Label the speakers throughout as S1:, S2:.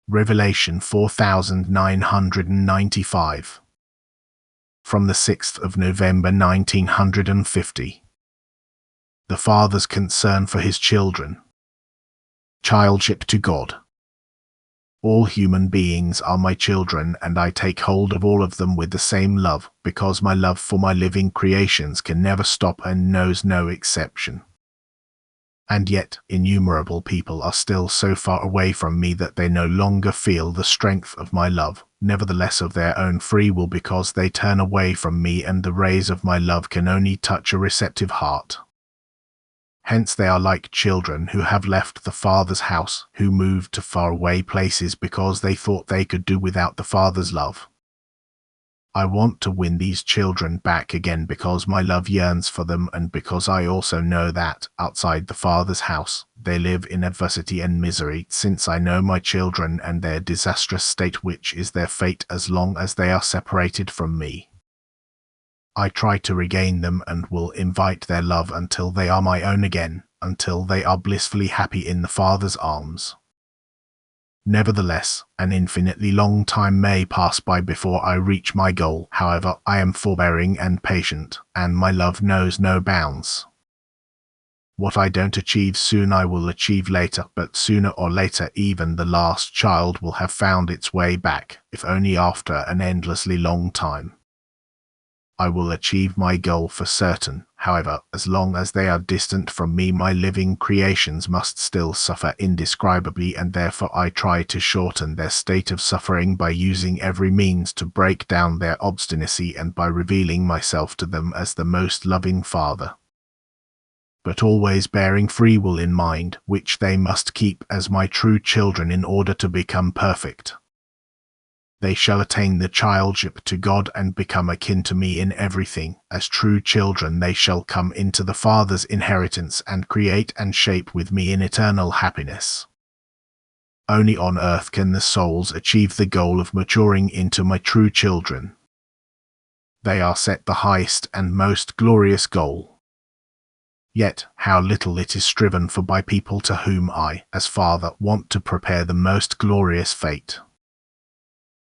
S1: Revelation 4995. From the 6th of November 1950. The Father's concern for his children. Childship to God. All human beings are my children, and I take hold of all of them with the same love, because my love for my living creations can never stop and knows no exception. And yet, innumerable people are still so far away from me that they no longer feel the strength of my love, nevertheless of their own free will, because they turn away from me, and the rays of my love can only touch a receptive heart. Hence they are like children who have left the Father's house, who moved to faraway places because they thought they could do without the Father's love. I want to win these children back again because my love yearns for them, and because I also know that, outside the Father's house, they live in adversity and misery, since I know my children and their disastrous state, which is their fate as long as they are separated from me. I try to regain them and will invite their love until they are my own again, until they are blissfully happy in the Father's arms. Nevertheless, an infinitely long time may pass by before I reach my goal. However, I am forbearing and patient, and my love knows no bounds. What I don't achieve soon I will achieve later, but sooner or later even the last child will have found its way back, if only after an endlessly long time. I will achieve my goal for certain. However, as long as they are distant from me, my living creations must still suffer indescribably, and therefore I try to shorten their state of suffering by using every means to break down their obstinacy and by revealing myself to them as the most loving Father. But always bearing free will in mind, which they must keep as my true children in order to become perfect. They shall attain the childship to God and become akin to me in everything. As true children they shall come into the Father's inheritance and create and shape with me in eternal happiness. Only on earth can the souls achieve the goal of maturing into my true children. They are set the highest and most glorious goal. Yet, how little it is striven for by people to whom I, as Father, want to prepare the most glorious fate.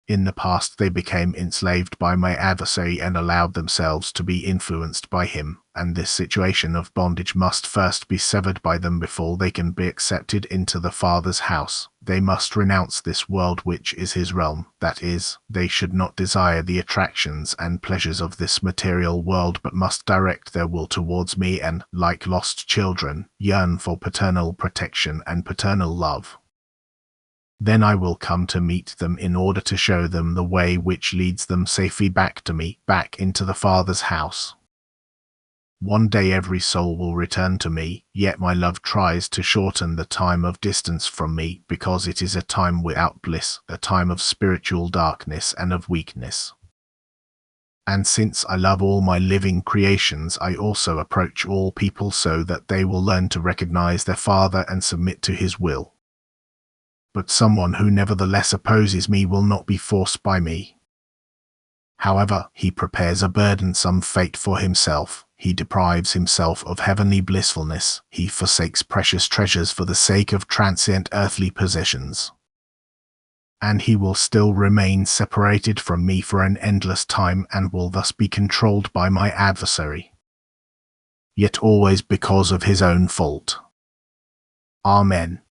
S1: In the past they became enslaved by my adversary and allowed themselves to be influenced by him, and this situation of bondage must first be severed by them before they can be accepted into the Father's house. They must renounce this world which is his realm, that is, they should not desire the attractions and pleasures of this material world, but must direct their will towards me and, like lost children, yearn for paternal protection and paternal love. Then I will come to meet them in order to show them the way which leads them safely back to me, back into the Father's house. One day every soul will return to me, yet my love tries to shorten the time of distance from me, because it is a time without bliss, a time of spiritual darkness and of weakness. And since I love all my living creations, I also approach all people so that they will learn to recognize their Father and submit to his will. But someone who nevertheless opposes me will not be forced by me. However, he prepares a burdensome fate for himself, he deprives himself of heavenly blissfulness, he forsakes precious treasures for the sake of transient earthly possessions. And he will still remain separated from me for an endless time and will thus be controlled by my adversary. Yet always because of his own fault. Amen.